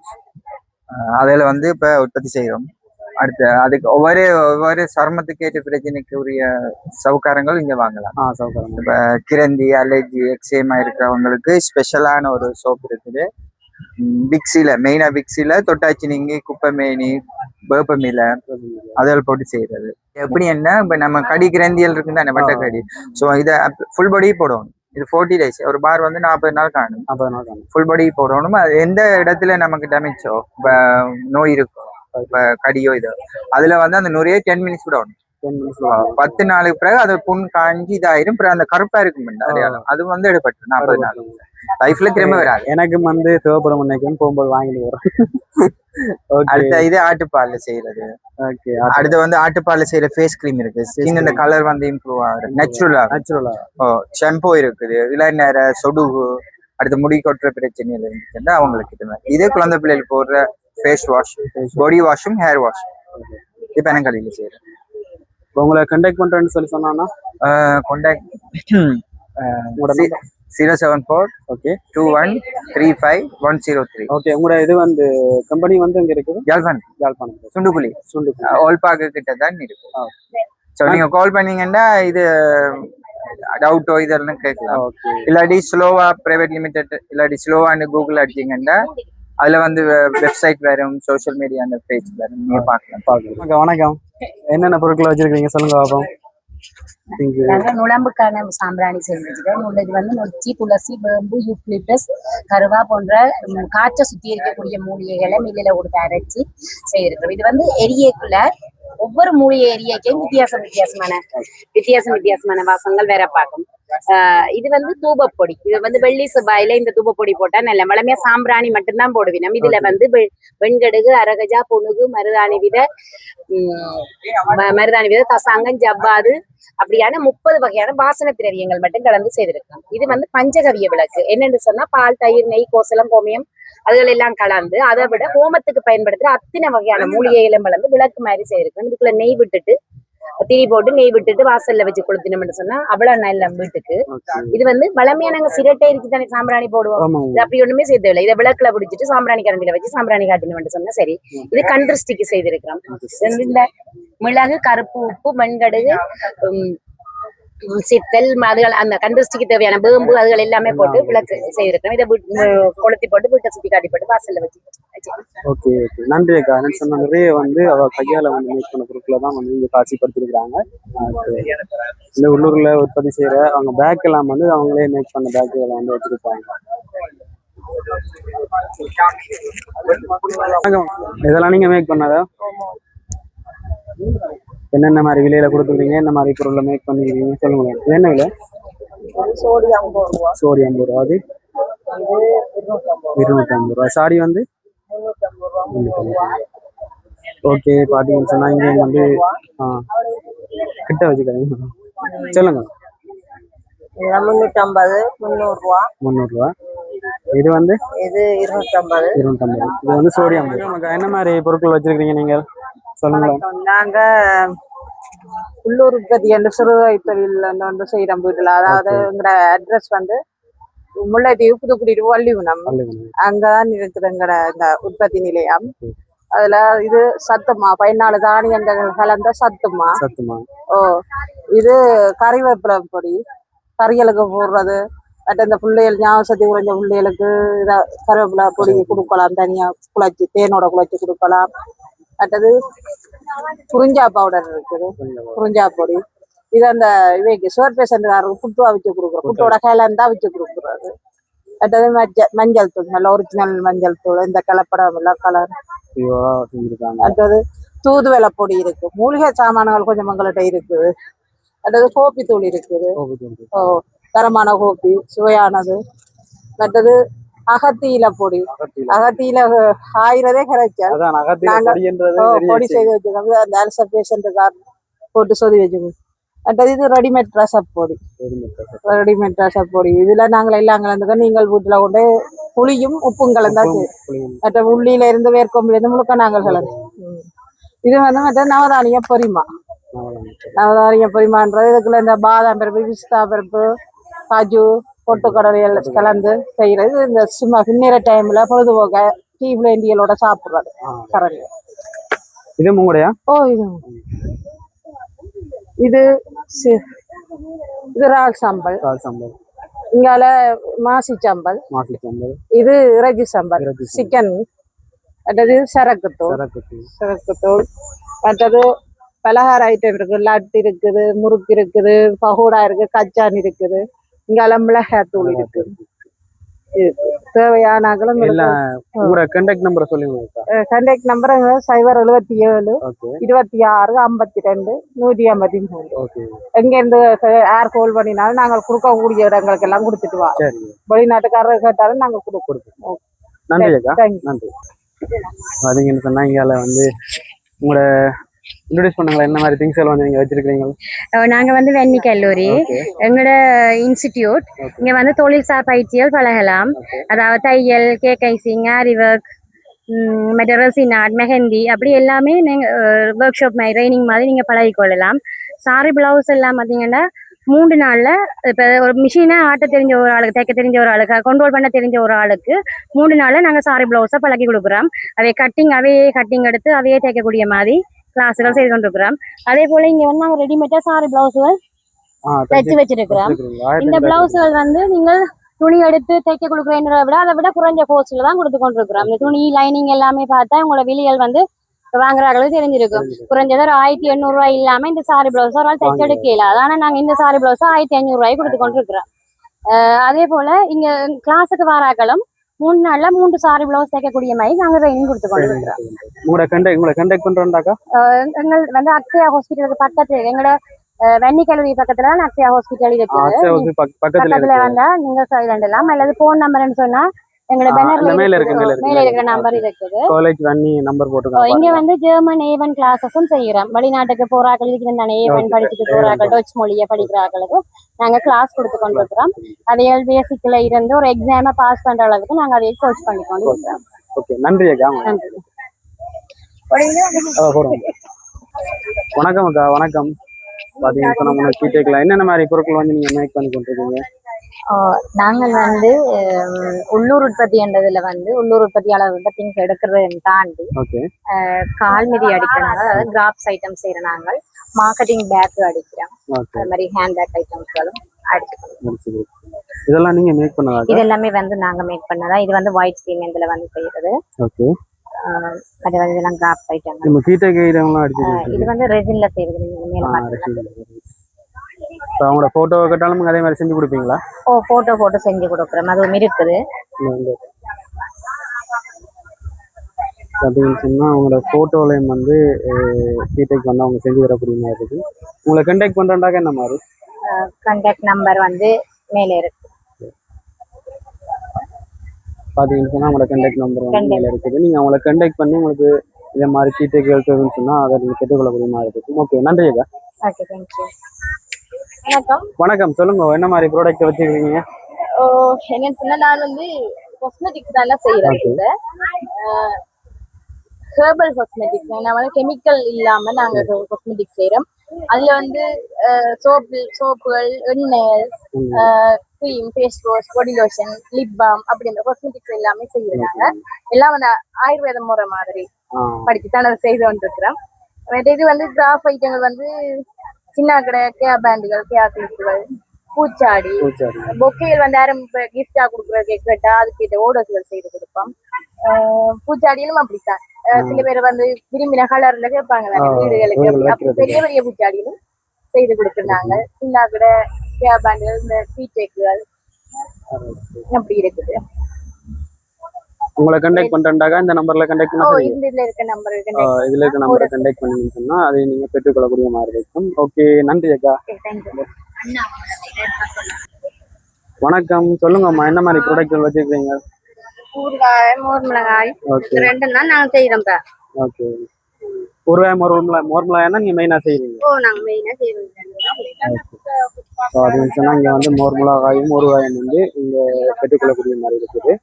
அதில் வந்து இப்போ உற்பத்தி செய்கிறோம். அடுத்து அதுக்கு ஒவ்வொரு சருமத்துக்கு ஏற்ற பிரச்சனைக்கு உரிய சவுக்காரங்கள் இங்க வாங்கலாம். இப்ப கிரந்தி, அலர்ஜி, எக்ஸேமா இருக்கிறவங்களுக்கு ஸ்பெஷலான ஒரு சோப் இருக்குது. மெயினா பிக்ஸில தொட்டாச்சி நீங்கி, குப்பைமேனி, வேப்பமில அதில் போட்டு செய்யறது. எப்படி என்ன இப்ப நம்ம கடி கிரந்தியல் இருக்குன்னு தானே வட்டக்கடி. ஸோ இதை ஃபுல் பாடி போடணும். இது 40 days. ஒரு பார் வந்து 40 நாள் காணும். ஃபுல் பாடி போடணும். அது எந்த இடத்துல நமக்கு டேமேஜோ நோய் இருக்கோ, இப்ப கடியோ இதோ, அதுல வந்து அந்த நுரையை 10 minutes விடணும். 10 நாளுக்கு பிறகு அது புண் காஞ்சி இதாயிரும். பிறகு அந்த கருப்பா இருக்கும் அடையாளம், அது வந்து எடுப்பட்டு 40 நாள் லைஃப்ல திரும்ப வராது. எனக்கு வந்து தேவைப்படும் நினைக்கும் போகும்போது வாங்கிட்டு வரும். அடுத்த இது ஆட்டுப்பால்ல செய்யறது. அடுத்து வந்து ஆட்டுப்பால்ல செய்யற ஃபேஸ் கிரீம் இருக்கு. ஸ்கின் இந்த கலர் வந்து இம்ப்ரூவ் ஆகுது நேச்சுரலா. ஷாம்பு இருக்குது. இளநீர, சொடுகு, அடுத்து முடி கொட்டுற பிரச்சனைகள் இருந்துச்சுன்னா அவங்களுக்கு இது மாதிரி. இதே குழந்தை பிள்ளைகள் போடுற ஃபேஸ் வாஷ், பாடி வாஷும், ஹேர் வாஷும் இப்ப பனங்களில செய்யறேன். உங்களை கண்டாக்ட் பண்றேன்னு சொல்லி சொன்னா கான்டாக்ட் 074 2135 103. உங்களோட இது வந்து கம்பெனி வந்து எங்க இருக்குது? யாழ்ப்பாணம் சுண்டுக்குழி ஓல்பாக்கு கிட்ட தான் இருக்கு. ஸோ நீங்க கால் பண்ணீங்கன்னா இது டவுட்டோ இதெல்லாம் கேட்கலாம். இல்லாட்டி ஸ்லோவா பிரைவேட் லிமிடெட், இல்லாட்டி ஸ்லோவான்னு கூகுள் அடிச்சிங்கன்னா அதுல வந்து வெப்சைட் வரும், சோசியல் மீடியா அந்த பேஜ் வரும், நீங்க பார்க்கலாம். வணக்கம், என்னென்ன பொருட்களை வச்சிருக்கீங்க சொல்லுங்க பாப்போம். நாங்க நுழம்புக்கான சாம்பிராணி செஞ்சுக்கிறோம். இது வந்து நொச்சி, துளசி, வேம்பு, யூக்லிப்டஸ், கருவா போன்ற காற்றை சுத்தி இருக்கக்கூடிய மூலிகைகளை மில்லில கொடுத்து அரைச்சி செய்திருக்கிறோம். இது வந்து எரியக்குள்ள ஒவ்வொரு மூலிகை எரியக்கையும் வித்தியாசமான வாசங்கள் வேற பார்க்கும். இது வந்து தூபப்பொடி. இது வந்து வெள்ளி செவ்வாயில இந்த தூபப்பொடி போட்டா நல்ல மழமையா சாம்பிராணி மட்டும்தான் போடுவினோம். இதுல வந்து வெண்கடுகு, அரகஜா, புனுகு, மருதாணி வித, தசாங்கம், ஜவ்வாது அப்படியான 30 வகையான வாசன திரவியங்கள் மட்டும் கலந்து செய்திருக்கோம். இது வந்து பஞ்சகவிய விளக்கு. என்னன்னு சொன்னா பால், தயிர், நெய், கோசலம், கோமியம் அதுகள் எல்லாம் கலந்து அதை விட ஹோமத்துக்கு பயன்படுத்துற அத்தனை வகையான மூலிகைகளும் கலந்து விளக்கு மாதிரி செய்திருக்கோம். இதுக்குள்ள நெய் விட்டுட்டு, திரி போட்டு நெய் விட்டுட்டு வாசல்ல வச்சு கொளுத்தினோம்னு சொன்னா அவ்வளவு நல்ல வீட்டுக்கு. இது வந்து வளமையா நாங்க சிரட்டை இருக்கு தானே சாம்பிராணி போடுவோம். இது அப்படி ஒண்ணுமே செய்யல. இதை விளக்குல பிடிச்சிட்டு சாம்பிராணி கரண்டில வச்சு சாம்பிராணி காட்டினோம்னு சொன்னா சரி. இது கண் திருஷ்டிக்கு செய்திருக்கிறோம். இந்த மிளகு, கருப்பு, உப்பு, வெண்கடுகு, சித்தல், அதுகள் அந்த கண்டிஸ்டிக்கு தேவையான வேம்பு அதுகள் எல்லாமே போட்டு விளக்கு செய்திருக்கோம். இதை கொளுத்தி போட்டு வீட்டை சுத்தி காட்டி போட்டு வாசல்ல வச்சு. ஓகே, நன்றி அக்கா. சொன்ன நிறைய வந்து அவ கையால வந்து மேக் பண்ண பொருட்களை தான் வந்து இங்க காட்சிப்படுத்திருக்கிறாங்க. இந்த உள்ளூர்ல உற்பத்தி செய்யற அவங்க பேக் எல்லாம் வந்து அவங்களே மேக் பண்ண பேக்குகளை வந்து வச்சிருப்பாங்க. இதெல்லாம் நீங்க மேக் பண்ணாதா? என்னென்ன மாதிரி விலையில கொடுத்துருக்கீங்க, என்ன மாதிரி பொருளை மேக் பண்ணிருக்கீங்க சொல்லுங்க. என்ன விலை? சோடி 50 ரூபா. அது 250 ரூபா. சாரி வந்து 350 ரூபா. ஓகே, பாத்தீங்கன்னு சொன்னா இங்க வந்து கிட்ட வச்சுக்கிறீங்க சொல்லுங்க. 350, 300 ரூபா. 300 ரூபா. இது வந்து இது 250. இது வந்து சோடியம். என்ன மாதிரி பொருட்கள் வச்சிருக்கீங்க நீங்க சொல்லுங்க. நாங்க உள்ளூர் உற்பத்தி என்று சிறு தொழில் வந்து செய்யறோம் வீட்டுல. அதாவது எங்கட அட்ரஸ் வந்து முல்லைத்தீவு புதுக்குடி வள்ளிகுணம். அங்கதான் இருக்குது எங்கட இந்த உற்பத்தி நிலையம். அதுல இது சத்துமா 14 தானியங்கள் கலந்த சத்துமா. ஓ, இது கறிவேப்பிலை பொடி கறிகளுக்கு போடுறது. மற்ற இந்த பிள்ளைகள் ஞாபகத்தி குறைஞ்ச பிள்ளைகளுக்கு இதை கருவேப்பிலை பொடி கொடுக்கலாம், தனியா குழச்சி தேனோட குழச்சி கொடுக்கலாம். மற்றது குறிஞ்சா பவுடர் இருக்குது, குறிஞ்சா பொடி. இது அந்த இவைக்கு சுகர் பேஷண்ட்காரருக்கு புட்டு அவிச்சு கொடுக்குறோம், புட்டோட கலந்தா அவிச்சு கொடுக்குறது. மற்றது மஞ்சள் தூள், நல்ல ஒரிஜினல் மஞ்சள் தூள், இந்த கலப்படம் எல்லாம் கலர். அடுத்தது தூதுவளை பொடி இருக்கு, மூலிகை சாமான்கள் கொஞ்சம் எங்கள்கிட்ட இருக்குது. அடுத்தது கோப்பி தூள் இருக்குது, ஓ தரமான கோப்பி சுவையானது. மற்றது அகத்தியில பொடி, அகத்தியில ஆயிரதே கிடைச்சா பொடி செய்து வச்சுக்கோங்க. அந்த அல்சர் பேஷண்ட்டுக்கார போட்டு சொதி வச்சுக்கோங்க. மற்றது இது ரெடிமேட் ரசப் பொடி, ரெடிமேட் ரசப் பொடி. இதுல நாங்கள் எல்லாம் கலந்துக்க, நீங்கள் வீட்டுல கொண்டு புளியும் உப்பும் கலந்தாச்சு. மற்ற உள்ளியில இருந்து வேர்க்கொம்பில இருந்து முழுக்க நாங்கள் கலந்து. இது வந்து மற்ற நவதானிய பொரிமா, நவதானிய பொரிமான்றது இதுக்குள்ள இந்த பாதாம் பருப்பு, பிஸ்தா பருப்பு, காஜு, பொட்டுக்கடலை எல்லாம் கலந்து செய்யறது. இந்த சும்மா பின்னிற டைம்ல பொழுதுபோக்க டீ பிளேண்டிகளோட சாப்பிடுறது கரண்டி. இது உங்களுடைய? ஓ, இது இது ரால் சாம்பல், இங்கால மாசி சாம்பல், இது இறைச்சி சாம்பல், சிக்கன். மற்றது சரக்குத்தூள். மற்றது பலகார ஐட்டம் இருக்கு, லட்டு இருக்குது, முறுக்கு இருக்குது, பகோடா இருக்கு, கச்சான் இருக்குது. இங்கால மிளகாய் தூள் இருக்குது. தேவையான கான்டாக்ட் நம்பர் சொல்லுங்க. Contact number 077 26 52 153. எங்க இருந்து ஏர் கோல் பண்ணினாலும் நாங்கள் கொடுக்கக்கூடிய இடங்களுக்கு எல்லாம் கொடுத்துட்டு வா. வெளிநாட்டுக்காரர் கேட்டாலும் நாங்க கொடுப்போம். நன்றி அக்கா, நன்றி. பாத்தீங்கன்னு சொன்னா இங்கால வந்து உங்களோட இன்ட்ரோடியூஸ் பண்ணுங்களா, என்ன மாதிரி திங்ஸ் எல்லாம் வந்து நீங்க வச்சிருக்கீங்க? நாங்க வந்து வெண்ணி கல்லூரி, எங்களோட இன்ஸ்டிடியூட். இங்க வந்து தொழில்சார் பயிற்சிகள் பழகலாம். அதாவது தையல், கேக் ஐசிங், ஆரி ஒர்க், மற்ற ரெசின் ஆர்ட், மெஹந்தி, அப்படி எல்லாமே நீங்க ஒர்க் ஷாப் மாதிரி ட்ரைனிங் மாதிரி நீங்க பழகிக்கொள்ளலாம். சாரி பிளவுஸ் எல்லாம் பாத்தீங்கன்னா 3 நாள்ல, இப்ப ஒரு மிஷினை ஆட்ட தெரிஞ்ச ஒரு ஆளுக்கு, தைக்க தெரிஞ்ச ஒரு ஆளுக்கு, கண்ட்ரோல் பண்ண தெரிஞ்ச ஒரு ஆளுக்கு 3 நாள்ல நாங்க சாரி பிளவுஸை பழகி கொடுக்குறோம். அவையே கட்டிங் எடுத்து அவையே தைக்கக்கூடிய மாதிரி கிளாஸுகள் செய்து கொண்டிருக்கிறோம். அதே போல இங்க வந்து நாங்க ரெடிமேடா சாரி பிளவுஸுகள் தைச்சு வச்சிருக்கிறோம். இந்த பிளவுஸுகள் வந்து நீங்கள் துணி எடுத்து தைக்க கொடுக்குறேன்றத விட அதை விட குறைஞ்ச கோஸ்ட்ல தான் கொடுத்து கொண்டிருக்கிறோம். இந்த துணி லைனிங் எல்லாமே பார்த்தா உங்களோட விலைகள் வந்து வாங்குறாங்களுக்கு தெரிஞ்சிருக்கும். குறைஞ்சது ஒரு 1800 ரூபாய் இல்லாம இந்த சாரி பிளவுஸ் ஒரு ஆள் தைச்சு எடுக்கல. அதான நாங்க இந்த சாரி பிளவுஸ் 1500 ரூபாய்க்கு கொடுத்து கொண்டிருக்கிறோம். அதே போல இங்க கிளாஸுக்கு வாராக்களும் 3 நாள்ல 3 சாரி பிளவுஸ் தைக்கக்கூடிய மாதிரி நாங்க ட்ரைனிங் கொடுத்து கொண்டிருக்கிறோம். உங்களை கண்டக்ட் பண்றோம்டாக்கா, எங்கள் வந்து அக்ஷயா ஹாஸ்பிட்டலுக்கு பக்கத்துல, எங்களோட வெண்ணி கல்லூரி பக்கத்துல அக்ஷயா ஹாஸ்பிட்டல் இருக்குது. பக்கத்துல வந்தா நீங்க சொல்லலாம். அல்லது போன் நம்பர்னு சொன்னா எங்களோட பேனர்ல மேல இருக்கிற நம்பர் இருக்குது. காலேஜ் வெண்ணி நம்பர் போட்டுருக்கோம். இங்க வந்து ஜெர்மன் A1 கிளாஸஸும் செய்யறோம். வெளிநாட்டுக்கு போறாக்கள் இருக்கிற A1 படிச்சுட்டு போறாக்கள், டச் மொழியை படிக்கிறாக்களுக்கு நாங்க கிளாஸ் கொடுத்து கொண்டிருக்கிறோம். அதையே பேசிக்ல இருந்து ஒரு எக்ஸாமை பாஸ் பண்ற அளவுக்கு நாங்க அதையே கோச் பண்ணி கொண்டு இருக்கிறோம். ஓகே, நன்றி அக்கா. நன்றி. வணக்கம் அக்கா. வணக்கம். பாத்தீங்கன்னா கேட்டுக்கலாம், என்னென்ன மாதிரி பொருட்கள் வந்து நீங்க மேக் பண்ணி கொண்டிருக்கீங்க? நாங்கள் வந்து உள்ளூர் உற்பத்தின்றதுல வந்து உள்ளூர் உற்பத்தியாளர்கிட்ட திங்ஸ் எடுக்கிறத தாண்டி கால்மிதி அடிக்கிறாங்க. அதாவது கிராப்ஸ் ஐட்டம் செய்யற நாங்கள் மார்க்கெட்டிங் பேக் அடிக்கிறோம். அது மாதிரி ஹேண்ட் பேக் ஐட்டம்ஸ்களும் அடிச்சுக்கணும். இதெல்லாம் நீங்க மேக் பண்ணதா? இது எல்லாமே வந்து நாங்க மேக் பண்ணதா. இது வந்து ஒயிட் சீமெண்ட்ல வந்து செய்யறது. அது வந்து இதெல்லாம் கிராப்ஸ் ஐட்டம். இது வந்து ரெசின்ல செய்யறது. நீங்க மேல அவங்களோட போட்டோ கேட்டாலும் அதே மாதிரி செஞ்சு கொடுப்பீங்களா? போட்டோ செஞ்சு கொடுக்குறோம். அதுவும் இருக்குது. அப்படின்னு சொன்னா அவங்களோட போட்டோலையும் வந்து கீட்டைக்கு வந்து அவங்க செஞ்சு தரக்கூடிய மாதிரி இருக்கு. உங்களை கண்டாக்ட் பண்றாண்டாக்க என்ன மாதிரி? கான்டாக்ட் நம்பர் வந்து மேலே இருக்கு. பாத்தீங்கன்னு சொன்னா அவங்களோட கண்டாக்ட் நம்பர் வந்து மேலே இருக்குது. நீங்க அவங்களை கண்டாக்ட் பண்ணி உங்களுக்கு இதே மாதிரி கீட்டைக்கு எடுத்துன்னு சொன்னா அதை நீங்க கேட்டுக்கொள்ளக்கூடிய மாதிரி இருக்கு. ஓகே, நன்றி அக்கா. Okay, thank you. வணக்கம். வணக்கம், சொல்லுங்க, என்ன மாதிரி ப்ராடக்ட் வச்சிருக்கீங்க? என்னன்னு சொன்னா நான் வந்து காஸ்மெட்டிக்ஸ் தான் செய்யறேன். Herbal cosmetics. நான் வந்து கெமிக்கல் இல்லாம நாங்க காஸ்மெட்டிக்ஸ் செய்யறோம். அதுல வந்து சோப்புகள், எண்ணெய், cream, face wash, body lotion, lip balm அப்படி இந்த காஸ்மெட்டிக்ஸ் எல்லாமே செய்யறாங்க. எல்லாம் வந்து ஆயுர்வேத முறை மாதிரி படிச்சுதான் அதை செய்து வந்துருக்கிறோம். இது வந்து கிராஃப் ஐட்டங்கள் வந்து சின்ன கடை, கேர் பேண்டுகள், கேர் கிளிப்புகள், பூச்சாடி, பொக்கைகள் வந்து யாரும் கிஃப்டா கொடுக்குற கேட்டா அதுக்கு ஓடர்கள் செய்து கொடுப்போம். பூச்சாடியிலும் அப்படித்தான் சில பேர் வந்து விரும்பின கலர்ல கேட்பாங்க வீடுகளுக்கு, பெரிய பெரிய பூச்சாடியிலும் செய்து கொடுத்துருந்தாங்க. சின்ன கடை, கேர் பேண்டுகள், இந்த பீச்சேக்குகள் அப்படி இருக்குது. உங்களை கண்டெக்ட் பண்றேன்டாக இந்த நம்பர்ல கண்டெக்ட் பண்ணி இதுல இருக்க நம்பரை கண்டெக்ட் பண்ணீங்கன்னு சொன்னா அதை நீங்க பெற்றுக்கொள்ளக்கூடிய மாதிரி இருக்கும். ஓகே, நன்றி அக்கா. வணக்கம், சொல்லுங்கம்மா, என்ன மாதிரி ப்ராடக்ட்கள் வச்சிருக்கீங்க? ஊறுகாய், மோர் மிளகாய், ரெண்டும் தான் நாங்க செய்யறோம்ப்பா. ஓகே, ஊறுகாய் மோர் மிளகாய்னா நீங்க மெயினா செய்வீங்க? நாங்க மெயினா செய்வோம். அப்படின்னு சொன்னா இங்க வந்து மோர் மிளகாயும் ஊறுகாயும் வந்து இங்க பெற்றுக்கொள்ளக்கூடிய மாதிரி இருக்குது.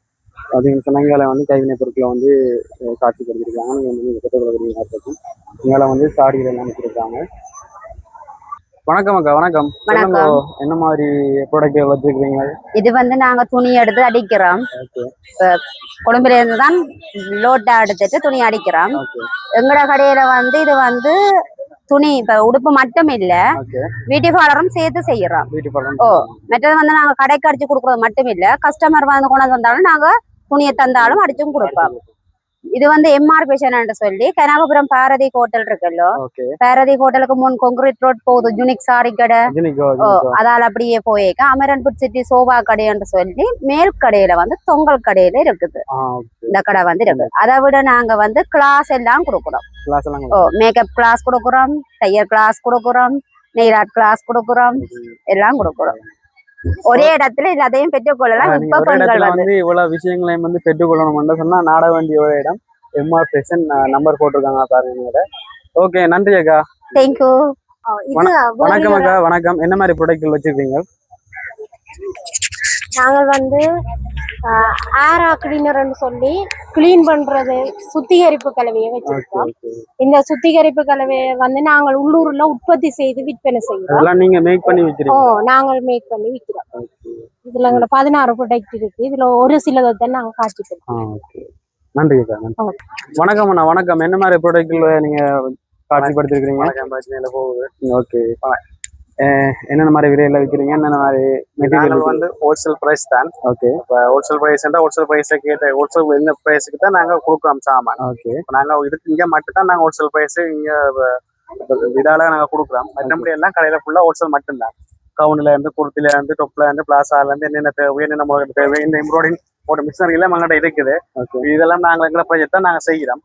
அப்படின்னு சொன்னா இங்கால வந்து கைவினை பொருட்களை வந்து காட்சிப்படுத்திருக்காங்க. நீங்க வந்து பெற்றுக்கொள்ளக்கூடிய மாதிரி இருக்கும். இங்கால வந்து சாடிகள் எல்லாம் வச்சிருக்காங்க. வணக்கம் அக்கா. வணக்கம். என்ன மாதிரி ப்ராடக்ட் வச்சிருக்கீங்க? இது வந்து நாங்க துணி எடுத்து அடிக்கிறோம். கொழும்புல இருந்து தான் லோட்டா எடுத்துட்டு துணி அடிக்கிறோம். எங்கட கடையில வந்து இது வந்து துணி இப்ப உடுப்பு மட்டும் இல்ல, பியூட்டி பார்லரும் சேர்த்து செய்யறோம். மற்றது வந்து நாங்க கடைக்கு அடிச்சு கொடுக்கறது மட்டும் இல்ல, கஸ்டமர் வந்து கொண்டு வந்தாலும் நாங்க துணியை தந்தாலும் அடிச்சும் கொடுப்போம். இது வந்து எம்ஆர் பேஷன் சொல்லி கனகபுரம் பாரதி ஹோட்டல் இருக்குல்லோ, பாரதி ஹோட்டலுக்கு முன் கான்கிரீட் ரோட் போகுது, யூனிக் சாரி கடை. அதால அப்படியே போயிருக்க அமரன்புட் சிட்டி சோபா கடைன்னு சொல்லி மேல் கடையில வந்து தொங்கல் கடையில இருக்குது. இந்த கடை வந்து இருக்குது. அதை விட நாங்க வந்து கிளாஸ் எல்லாம் கொடுக்குறோம். மேக்கப் கிளாஸ் கொடுக்குறோம், தையல் கிளாஸ் கொடுக்குறோம், நெயில் ஆர்ட் கிளாஸ் கொடுக்குறோம், எல்லாம் கொடுக்குறோம். ஒரே இடத்துல எல்லாத்தையும் பெற்றுக்கொள்ளலாம். இப்ப பெண்கள் வந்து இவ்வளவு விஷயங்களையும் வந்து பெற்றுக்கொள்ளணும் சொன்னா நாட வேண்டிய ஒரு இடம் எம்ஆர் பேஷன் நம்பர் போட்டிருக்காங்க பாருங்க. ஓகே, நன்றி அக்கா. தேங்க்யூ. வணக்கம் அக்கா. வணக்கம். என்ன மாதிரி ப்ராடக்ட்கள் வச்சிருக்கீங்க? நாங்கள் வந்து ஆரா கிளீனர்னு சொல்லி கிளீன் பண்றது சுத்திகரிப்பு கலவையை வச்சிருக்கோம். இந்த சுத்திகரிப்பு கலவையை வந்து நாங்கள் உள்ளூர்ல உற்பத்தி செய்து விற்பனை செய்யறோம். நீங்க மேக் பண்ணி விக்கிறீங்க? நாங்கள் மேக் பண்ணி விக்கிறோம். இதுல எங்களோட 16 ப்ராடக்ட் இருக்கு. இதுல ஒரு சிலதை நாங்க காட்சிக்கிறோம். நன்றி அக்கா. வணக்கம் அண்ணா. வணக்கம். என்ன மாதிரி ப்ராடக்ட்கள் நீங்க காட்சிப்படுத்திருக்கீங்க? போகுது. ஓகே, என்னென்ன மாதிரி விலையில விற்கிறீங்க? என்னென்ன மாதிரி மெட்டீரியல்? வந்து ஹோல்சேல் பிரைஸ் தான். ஓகே, இப்போ ஹோல்சேல் பிரைஸ்னா ஹோல்சேல் பிரைஸை கேட்ட ஹோல்சேல் என்ன பிரைஸுக்கு தான் நாங்கள் கொடுக்குறோம் சாமான். ஓகே, நாங்கள் இதுக்கு இங்கே மட்டும் தான் நாங்கள் ஹோல்சேல் பிரைஸ் இங்கே இதால நாங்கள் கொடுக்குறோம். மற்றபடி எல்லாம் கடையில் ஃபுல்லாக ஹோல்சேல் மட்டும்தான். கவுன்ல இருந்து, குர்த்தில இருந்து, டொப்ல இருந்து, பிளாசால இருந்து என்னென்ன தேவை, என்னென்ன முறைகள் தேவை, இந்த எம்ப்ராய்டிங் ஒரு மிஷினரி எல்லாம் எங்கள்கிட்ட இருக்குது. இதெல்லாம் நாங்கள் எங்களை ப்ராஜெக்ட் தான் நாங்கள் செய்கிறோம்.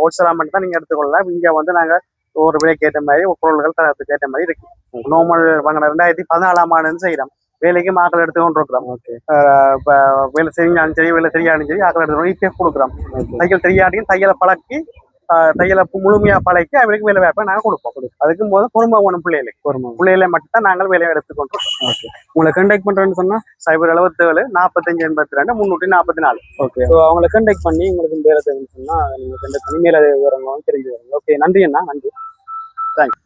ஹோல்சேலாக மட்டும் தான் நீங்கள் எடுத்துக்கொள்ளலாம். இங்கே வந்து நாங்கள் ஒரு விலைக்கு ஏற்ற மாதிரி பொருள்கள் தரத்துக்கு ஏற்ற மாதிரி இருக்கு. நார்மல் வாங்கின 2014ஆம் ஆண்டு செய்யறோம். வேலைக்கு ஆக்கள் எடுத்துக்கொண்டு இருக்கிறோம். இப்போ வேலை செய்யாலும் சரி, வேலை தெரியாலும் சரி, ஆக்கள் எடுத்துக்கணும். இப்போ கொடுக்குறோம். தையல் தெரியாட்டியும் தையலை பழக்கி, தையலை முழுமையா பழக்கி அவங்களுக்கு வேலை வாய்ப்பை நாங்கள் கொடுப்போம். அதுக்கும் போது பொறுமை வேணும். பிள்ளைகளை மட்டும் தான் நாங்கள் வேலையை எடுத்துக்கொண்டோம். உங்களை கண்டெக்ட் பண்றேன்னு சொன்னா 077 45 82 344. ஓகே, அவங்களை கண்டெக்ட் பண்ணி உங்களுக்கு வேலை தேவைன்னு சொன்னா நீங்க கண்டெக்ட் பண்ணி மேல விவரங்களும் தெரிஞ்சு வருங்க. ஓகே, நன்றி அண்ணா. நன்றி, தேங்க்ஸ்.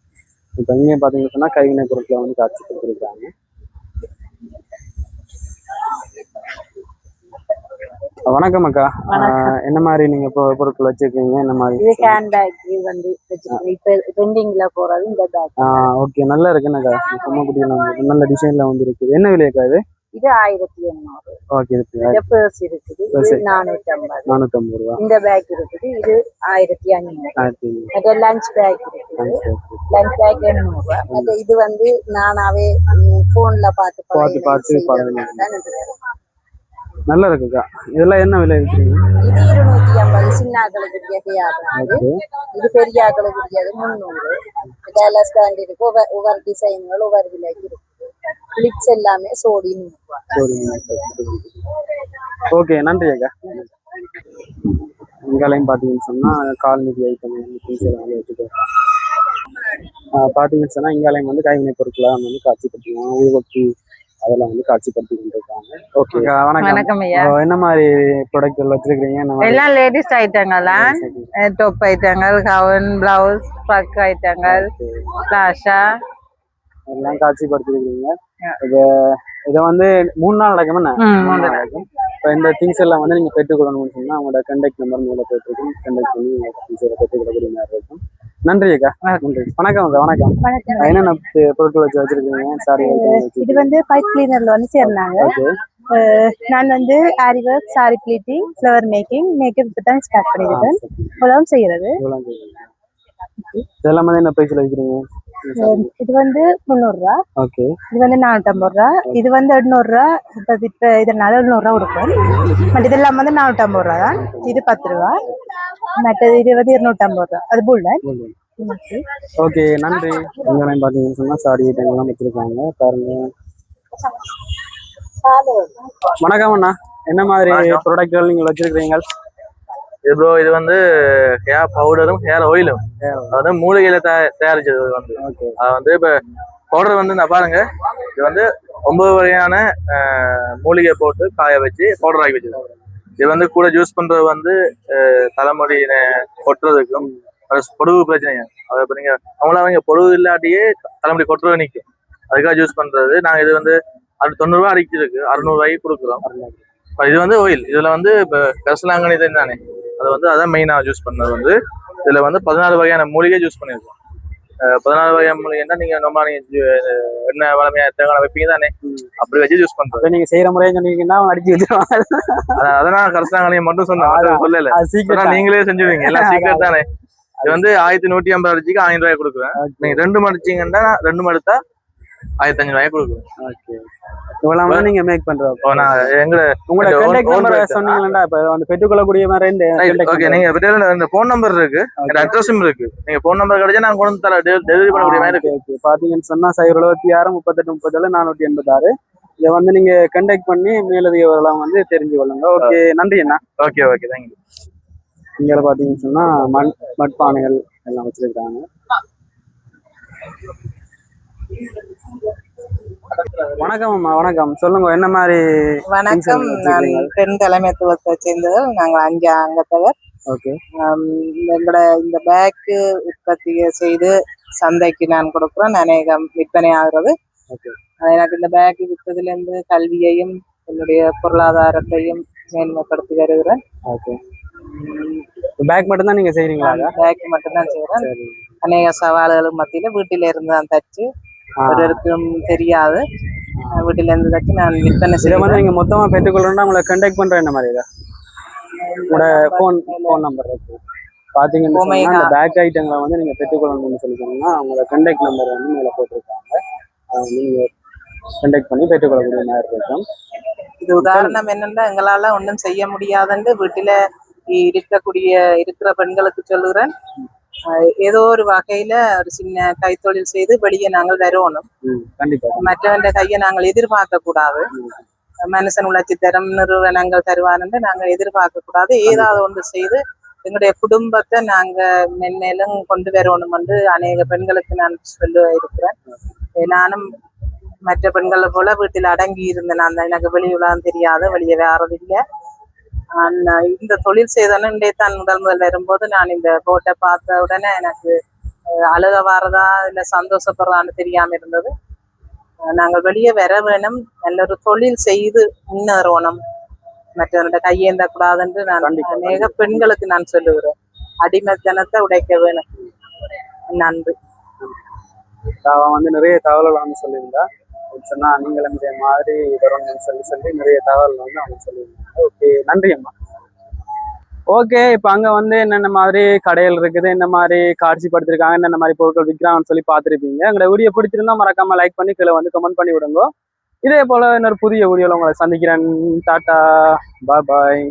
இப்போ இங்கே பார்த்தீங்கன்னு சொன்னா கைவினை பொருட்களை வந்து காட்சி கொடுத்துருக்காங்க. வணக்கம் அக்கா. என்ன மாதிரி நீங்க இப்போ பொருட்கள் வச்சிருக்கீங்க? என்ன மாதிரி? இது ஹேண்ட் பேக் வந்து வச்சிருக்கேன். இப்ப ட்ரெண்டிங்ல போறது இந்த பேக். ஓகே, நல்லா இருக்குண்ணா. சொன்னபடி நல்ல டிசைன்ல வந்து இருக்குது. என்ன விலையக்கா இது? இது 1800. ஓகே, இந்த பர்ஸ் இருக்குது. இது 450 ரூபா. இந்த பேக் இருக்குது. இது 1500. மற்ற லஞ்ச் பேக் இருக்குது. லஞ்ச் பேக் 800 ரூபா. மற்ற இது வந்து நானாவே போன்ல பார்த்து நல்லா இருக்குக்கா. இதெல்லாம் என்ன விலை விற்கிறீங்க? இது 250. சின்ன ஆக்களுக்கு கிடையாது. இது பெரிய ஆக்களுக்கு கிடையாது. 300. இதெல்லாம் ஸ்டாண்ட் இருக்கு. ஒவ்வொரு டிசைன்கள் ஒவ்வொரு விலைக்கு இருக்கு. கிளிப்ஸ் எல்லாமே சோடி 100 ரூபா. ஓகே, நன்றி அக்கா. இங்காலையும் பார்த்தீங்கன்னு சொன்னா கால்நடை ஐட்டம் வச்சுட்டு பார்த்தீங்கன்னு சொன்னா இங்காலையும் வந்து கைவினை பொருட்களை வந்து காட்சிப்படுத்திக்கலாம். ஊதுவத்தி, அதெல்லாம் வந்து காட்சிப்படுத்தி கொண்டிருக்காங்க. ஓகே வணக்கம். வணக்கம் ஐயா. என்ன மாதிரி ப்ராடக்ட்கள் வச்சிருக்கீங்க? என்ன மாதிரி எல்லாம் லேடிஸ் ஐட்டங்கள் தான். டாப் ஐட்டங்கள், கவுன், பிளவுஸ், பக் ஐட்டங்கள், பிளாஷா எல்லாம் காட்சிப்படுத்திருக்கீங்க. இதை வந்து 3 நாள் நடக்கும். நடக்கும். இப்போ இந்த திங்ஸ் எல்லாம் வந்து நீங்க பெற்றுக்கொள்ளணும்னு சொன்னா அவங்களோட கண்டெக்ட் நம்பர் மேலே போயிட்டு கண்டெக்ட் பண்ணி திங்ஸ் பெற்றுக்கொள்ளக்கூடிய மாதிரி இருக்கும். நன்றி அக்கா. நன்றி. வணக்கம் அக்கா. வணக்கம். என்னென்ன பொருட்கள் வச்சிருக்கீங்க? சாரி இது வந்து பைப் கிளீனர்ல வந்து சேர்ந்தாங்க. நான் வந்து aari work, sari pleating, flower making, makeup தான் ஸ்டார்ட் பண்ணிருக்கேன். உலகம் செய்யறது. இதெல்லாம் வந்து என்ன பிரைஸ்ல விற்கிறீங்க? இது வந்து 300 ரூபா. ஓகே. இது வந்து 450 ரூபா. இது வந்து 800 ரூபா. இப்ப இதனால 700 ரூபா கொடுப்போம். பட் இதெல்லாம் வந்து 450 ரூபா தான். இது 10 ரூபா. மற்றது இது வந்து 250 ரூபா. அது புல்லட். ஓகே நன்றி. இங்கெல்லாம் பாத்தீங்கன்னு சொன்னா சாரி ஐட்டங்கள்லாம் வச்சிருக்காங்க பாருங்க. வணக்கம் அண்ணா. என்ன மாதிரி ப்ராடக்ட்கள் நீங்க வச்சிருக்கீங்க? இது ப்ரோ இது வந்து ஹேர் பவுடரும் ஹேர் ஆயிலும் அதாவது மூலிகையில தயாரிச்சது வந்து அது வந்து இப்ப பவுடர் வந்து நான் பாருங்க இது வந்து 9 வகையான மூலிகை போட்டு காய வச்சு பவுடர் ஆக்கி வச்சிருக்கோம். இது வந்து கூட யூஸ் பண்றது வந்து தலைமுடி கொட்டுறதுக்கும் பொடுகு பிரச்சனைங்க. அதை இப்ப நீங்க அவங்க பொடுகு இல்லாட்டியே தலைமுடி கொட்டுறது நிற்கும். அதுக்காக யூஸ் பண்றது. நாங்க இது வந்து அது 90 ரூபா அடிச்சிருக்கு, 600 ரூபாய்க்கு கொடுக்குறோம். இது வந்து ஆயில். இதுல வந்து இப்ப கரிசலாங்கண்ணி தானே அது வந்து அதான் மெயினா யூஸ் பண்ணது. வந்து இதுல வந்து 14 வகையான மூலிகை யூஸ் பண்ணிருக்கோம். 14 வகையான மூலிகைன்னா நீங்க நம்ம என்ன வளமையா தேங்காய் வைப்பீங்க தானே அப்படி வச்சு யூஸ் பண்றது. நீங்க செய்யற முறையை சொன்னீங்கன்னா அடிச்சு வச்சிருவாங்க. அதான் கரிசலாங்கண்ணியை மட்டும் சொல்லல, நீங்களே செஞ்சுவீங்க. எல்லாம் சீக்கிரம் தானே. இது வந்து 1150 அடிச்சுக்கு 1000 ரூபாய் கொடுக்குறேன். நீங்க 2 அடிச்சீங்கன்னா 2 எடுத்தா 1500 ரூபாய் கொடுக்குறேன். ஓகே. இவ்வளவு நீங்க மேக் பண்றோம். நான் உங்களோட கான்டாக்ட் நம்பர் சொன்னீங்களா? இப்ப அந்த பெற்றுக்கொள்ளக்கூடிய மாதிரி ஓகே. நீங்க இந்த போன் நம்பர் இருக்கு, அட்ரஸும் இருக்கு. நீங்க போன் நம்பர் கிடைச்சா நான் கொண்டு தர டெலிவரி பண்ணக்கூடிய மாதிரி இருக்கு. பாத்தீங்கன்னு சொன்னா 076 38 37 486 இதை வந்து நீங்க கண்டெக்ட் பண்ணி மேலதிகவரெல்லாம் வந்து தெரிஞ்சு கொள்ளுங்க. ஓகே நன்றி அண்ணா. Okay okay thank you. இங்க பாத்தீங்கன்னு சொன்னா மட்பானைகள் எல்லாம் வச்சிருக்காங்க. வணக்கம் அம்மா. வணக்கம். சொல்லுங்க என்ன மாதிரி? வணக்கம். நான் பெண் தலைமைத்துவத்தை சேர்ந்தவர். நாங்கள் 5 அங்கத்தவர். ஓகே. எங்களோட இந்த பேக் உற்பத்தி செய்து சந்தைக்கு நான் கொடுக்குறேன். அநேகம் விற்பனை ஆகிறது. எனக்கு இந்த பேக் விற்பதுல இருந்து கல்வியையும் என்னுடைய பொருளாதாரத்தையும் மேன்மைப்படுத்தி வருகிறேன். ஓகே. பேக் மட்டும் தான் நீங்க செய்றீங்களா? பேக் மட்டும் தான் செய்யறேன். அநேக சவால்களும் மத்தியில வீட்டில இருந்து தான் தச்சு ஒருவருக்கும் தெரியாது. வீட்டில இருந்து தச்சு நான் விற்பனை செய்ய. நீங்க மொத்தமா பெற்றுக்கொள்ளணும்னா உங்களை கண்டெக்ட் பண்ற என்ன மாதிரி உங்களோட போன் நம்பர் இருக்கு பாத்தீங்கன்னா பேக் ஐட்டங்களை வந்து நீங்க பெற்றுக்கொள்ளணும்னு சொல்லிக்கணும்னா அவங்களோட கண்டெக்ட் நம்பர் வந்து மேல போட்டிருக்காங்க. நீங்க கண்டெக்ட் பண்ணி பெற்றுக்கொள்ளக்கூடிய மாதிரி இருக்கும். இது உதாரணம் என்னன்னா எங்களால ஒன்றும் செய்ய முடியாதுன்னு வீட்டில இருக்கிற பெண்களுக்கு சொல்லுகிறேன். ஏதோ ஒரு வகையில ஒரு சின்ன கைத்தொழில் செய்து வெளியே நாங்கள் வரணும். மற்றவன் கையை நாங்கள் எதிர்பார்க்க கூடாது. மனுஷன் உழைச்சி தரும் நிறுவனங்கள் தருவான்னு நாங்கள் எதிர்பார்க்க கூடாது. ஏதாவது ஒன்று செய்து எங்களுடைய குடும்பத்தை நாங்க மென்மேலும் கொண்டு வரணும் என்று அநேக பெண்களுக்கு நான் சொல்ல இருக்கிறேன். நானும் மற்ற பெண்களை போல வீட்டில் அடங்கி இருந்தேன். நான் எனக்கு வெளி உலகம் தெரியாத, வெளியே வேறதில்லை. இந்த தொழில் செய்தோன்னு தான் முதல் வரும்போது நான் இந்த போட்டை பார்த்த உடனே எனக்கு அழுக வாரதா இல்லை சந்தோஷப்படுறதான்னு தெரியாம இருந்தது. நாங்கள் வெளியே வர வேணும், நல்ல ஒரு தொழில் செய்து முன்னேறணும், மற்றவருடைய கையேந்த கூடாதுன்னு நான் அநேக பெண்களுக்கு நான் சொல்லுகிறேன். அடிமைத்தனத்தை உடைக்க வேணும். நன்றி. அவன் வந்து நிறைய தகவல்கள் வந்து சொல்லியிருந்தா சொன்னா நீங்களும் இந்த மாதிரி வரணும்னு சொல்லி நிறைய தகவல் வந்து அவங்க சொல்லியிருந்தாங்க. ஓகே நன்றி அம்மா. ஓகே. இப்போ அங்கே வந்து என்னென்ன மாதிரி கடைகள் இருக்குது, என்ன மாதிரி காட்சிப்படுத்திருக்காங்க, என்னென்ன மாதிரி பொருட்கள் விற்கிறாங்கன்னு சொல்லி பார்த்துருப்பீங்க. எங்களோட வீடியோ பிடிச்சிருந்தா மறக்காம லைக் பண்ணி கீழே வந்து கமெண்ட் பண்ணி விடுங்க. இதே போல இன்னொரு புதிய வீடியோவில் உங்களை சந்திக்கிறேன். டாட்டா பாய் பாய்.